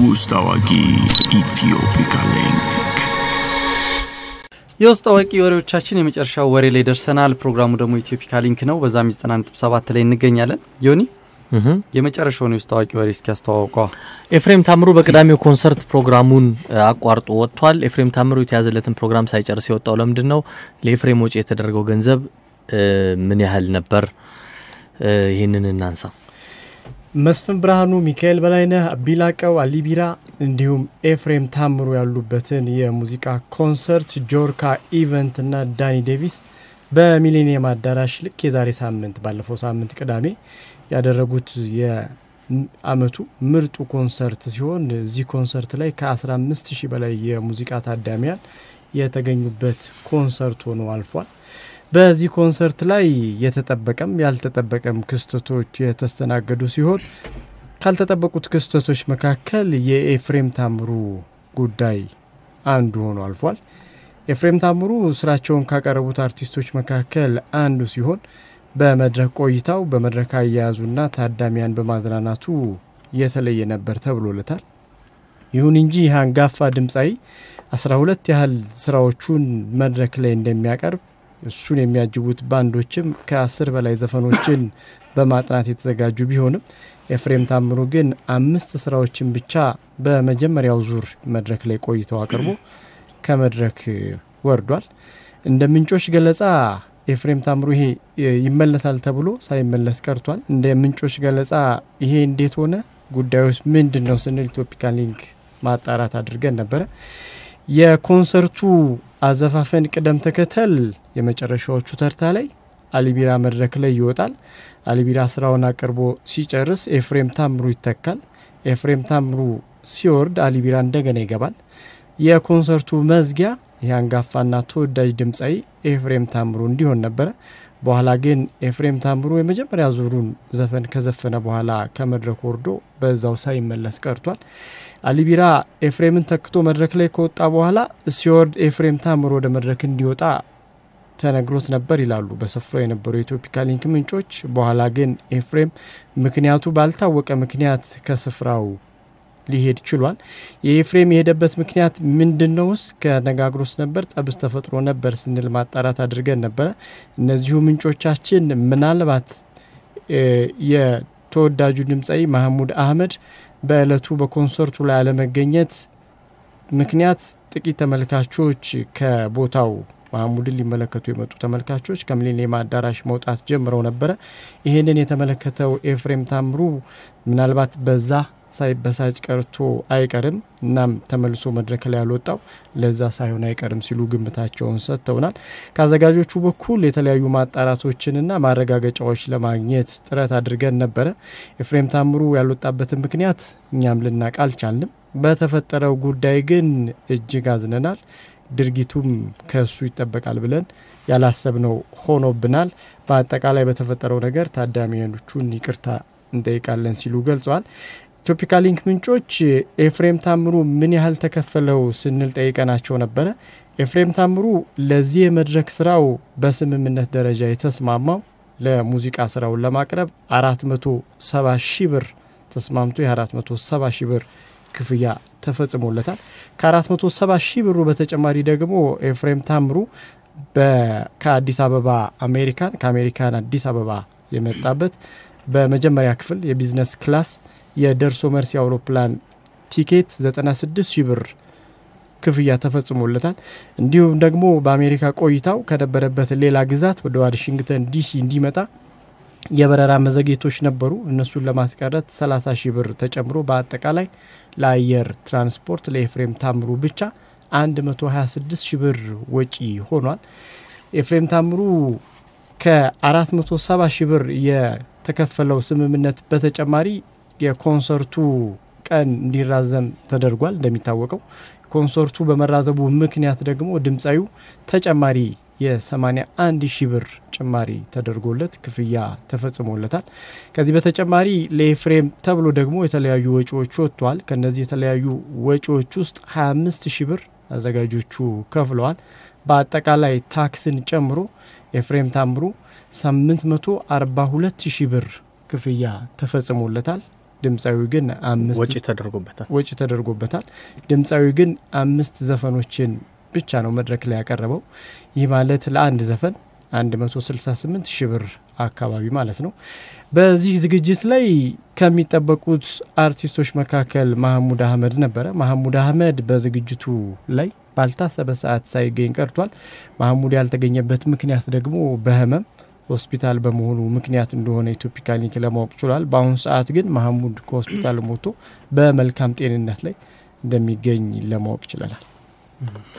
የውስጥ አዋቂ ኢትዮፒካ ሊንክ የውስጥ አዋቂ ወሬዎቻችን የመጨረሻው ወሬ ላይ ደርሰናል። ፕሮግራሙ ደግሞ ኢትዮፒካ ሊንክ ነው። በዛም 97 ላይ እንገኛለን። ዮኒ የመጨረሻው የውስጥ አዋቂ ወሬ እስኪያስተዋውቀው ኤፍሬም ታምሩ በቅዳሜው ኮንሰርት ፕሮግራሙን አቋርጦ ወጥቷል። ኤፍሬም ታምሩ የተያዘለትን ፕሮግራም ሳይጨርስ የወጣው ለምንድነው? ለኤፍሬም ወጪ የተደረገው ገንዘብ ምን ያህል ነበር? ይሄንን እናንሳ። መስፍን ብርሃኑ፣ ሚካኤል በላይነህ፣ አቢላቀው፣ አሊቢራ እንዲሁም ኤፍሬም ታምሩ ያሉበትን የሙዚቃ ኮንሰርት ጆርካ ኢቨንት እና ዳኒ ዴቪስ በሚሊኒየም አዳራሽ ልክ የዛሬ ሳምንት ባለፈው ሳምንት ቅዳሜ ያደረጉት የአመቱ ምርጡ ኮንሰርት ሲሆን እዚህ ኮንሰርት ላይ ከ15000 በላይ የሙዚቃ ታዳሚያን የተገኙበት ኮንሰርት ሆኖ አልፏል። በዚህ ኮንሰርት ላይ የተጠበቀም ያልተጠበቀም ክስተቶች የተስተናገዱ ሲሆን ካልተጠበቁት ክስተቶች መካከል የኤፍሬም ታምሩ ጉዳይ አንዱ ሆኖ አልፏል። ኤፍሬም ታምሩ ስራቸውን ካቀረቡት አርቲስቶች መካከል አንዱ ሲሆን በመድረክ ቆይታው በመድረክ አያያዙና ታዳሚያን በማዝናናቱ የተለየ ነበር ተብሎለታል። ይሁን እንጂ አንጋፋ ድምጻይ 12 ያህል ስራዎቹን መድረክ ላይ እንደሚያቀርብ እሱን የሚያጅቡት ባንዶችም ከ10 በላይ ዘፈኖችን በማጥናት የተዘጋጁ ቢሆንም ኤፍሬም ታምሩ ግን 5 ስራዎችን ብቻ በመጀመሪያው ዙር መድረክ ላይ ቆይተው አቅርቦ ከመድረክ ወርዷል። እንደ ምንጮች ገለጻ ኤፍሬም ታምሩ ይሄ ይመለሳል ተብሎ ሳይመለስ ቀርቷል። እንደ ምንጮች ገለጻ ይሄ እንዴት ሆነ ጉዳዩስ ምንድነው ስንል ኢትዮፒካ ሊንክ ማጣራት አድርገን ነበር። የኮንሰርቱ አዘፋፈን ቅደም ተከተል የመጨረሻዎቹ ተርታ ላይ አሊቢራ መድረክ ላይ ይወጣል። አሊቢራ ስራውን አቅርቦ ሲጨርስ ኤፍሬም ታምሩ ይተካል። ኤፍሬም ታምሩ ሲወርድ አሊቢራ እንደገና ይገባል። የኮንሰርቱ መዝጊያ ያንጋፋና ተወዳጅ ድምጻይ ኤፍሬም ታምሩ እንዲሆን ነበር። በኋላ ግን ኤፍሬም ታምሩ የመጀመሪያ ዙሩን ዘፈን ከዘፈነ በኋላ ከመድረክ ወርዶ በዛው ሳይመለስ ቀርቷል። አሊቢራ ኤፍሬምን ተክቶ መድረክ ላይ ከወጣ በኋላ ሲወርድ ኤፍሬም ታምሩ ወደ መድረክ እንዲወጣ ተነግሮት ነበር ይላሉ በስፍራው የነበሩ የኢትዮፒካ ሊንክ ምንጮች። በኋላ ግን ኤፍሬም ምክንያቱ ባልታወቀ ምክንያት ከስፍራው ሊሄድ ችሏል። የኤፍሬም የሄደበት ምክንያት ምንድነውስ ከነጋግሮስ ነበር ጠብስ ተፈጥሮ ነበር ስንል ማጣራት አድርገን ነበር። እነዚሁ ምንጮቻችን ምናልባት የተወዳጁ ድምጻይ መሐሙድ አህመድ በእለቱ በኮንሰርቱ ላይ አለመገኘት ምክንያት ጥቂት ተመልካቾች ከቦታው መሐሙድን ሊመለከቱ የመጡ ተመልካቾች ከሚሊኒየም አዳራሽ መውጣት ጀምረው ነበር። ይሄንን የተመለከተው ኤፍሬም ታምሩ ምናልባት በዛ ሳይበሳጭ ቀርቶ አይቀርም እናም ተመልሶ መድረክ ላይ ያልወጣው ለዛ ሳይሆን አይቀርም ሲሉ ግምታቸውን ሰጥተውናል። ከአዘጋጆቹ በኩል የተለያዩ ማጣራቶችንና ማረጋገጫዎች ለማግኘት ጥረት አድርገን ነበር። ኤፍሬም ታምሩ ያልወጣበትን ምክንያት እኛም ልናውቅ አልቻልንም። በተፈጠረው ጉዳይ ግን እጅግ አዝነናል። ድርጊቱም ከሱ ይጠበቃል ብለን ያላሰብነው ሆኖብናል። በአጠቃላይ በተፈጠረው ነገር ታዳሚያኖቹን ይቅርታ እንጠይቃለን ሲሉ ገልጸዋል። ኢትዮፒካ ሊንክ ምንጮች ኤፍሬም ታምሩ ምን ያህል ተከፈለው ስንል ጠይቀናቸው ነበር። ኤፍሬም ታምሩ ለዚህ የመድረክ ስራው በስምምነት ደረጃ የተስማማው ለሙዚቃ ስራውን ለማቅረብ 470,000 ብር ተስማምቶ የ470,000 ብር ክፍያ ተፈጽሞለታል። ከ470,000 ብሩ በተጨማሪ ደግሞ ኤፍሬም ታምሩ ከአዲስ አበባ ከአሜሪካን አዲስ አበባ የመጣበት በመጀመሪያ ክፍል የቢዝነስ ክላስ የደርሶ መርሲ አውሮፕላን ቲኬት 96,000 ብር ክፍያ ተፈጽሞለታል። እንዲሁም ደግሞ በአሜሪካ ቆይታው ከነበረበት ሌላ ግዛት ወደ ዋሽንግተን ዲሲ እንዲመጣ የበረራ መዘግየቶች ነበሩ። እነሱን ለማስቀረት 30,000 ብር ተጨምሮ በአጠቃላይ ለአየር ትራንስፖርት ለኤፍሬም ታምሩ ብቻ 126,000 ብር ወጪ ሆኗል። ኤፍሬም ታምሩ ከ470,000 ብር የተከፈለው ስምምነት በተጨማሪ የኮንሰርቱ ቀን እንዲራዘም ተደርጓል። እንደሚታወቀው ኮንሰርቱ በመራዘቡ ምክንያት ደግሞ ድምጻዩ ተጨማሪ የ81,000 ብር ጭማሪ ተደርጎለት ክፍያ ተፈጽሞለታል። ከዚህ በተጨማሪ ለኤፍሬም ተብሎ ደግሞ የተለያዩ ወጪዎች ወጥቷል። ከነዚህ የተለያዩ ወጪዎች ውስጥ 25,000 ብር አዘጋጆቹ ከፍለዋል። በአጠቃላይ ታክስን ጨምሮ ኤፍሬም ታምሩ 842,000 ብር ክፍያ ተፈጽሞለታል። ድምጻዊው ግን 5 ወጪ ተደርጎበታል ድምጻዊው ግን 5 ዘፈኖችን ብቻ ነው መድረክ ላይ ያቀረበው ይህ ማለት ለአንድ ዘፈን 168 ሺህ ብር አካባቢ ማለት ነው በዚህ ዝግጅት ላይ ከሚጠበቁት አርቲስቶች መካከል መሐሙድ አህመድ ነበር መሐሙድ አህመድ በዝግጅቱ ላይ ባልታሰበ ሰዓት ሳይገኝ ቀርቷል መሐሙድ ያልተገኘበት ምክንያት ደግሞ በህመም ሆስፒታል በመሆኑ ምክንያት እንደሆነ ኢትዮፒካ ሊንክ ለማወቅ ችሏል በአሁን ሰዓት ግን መሐሙድ ከሆስፒታል ሞቶ በመልካም ጤንነት ላይ እንደሚገኝ ለማወቅ ችለናል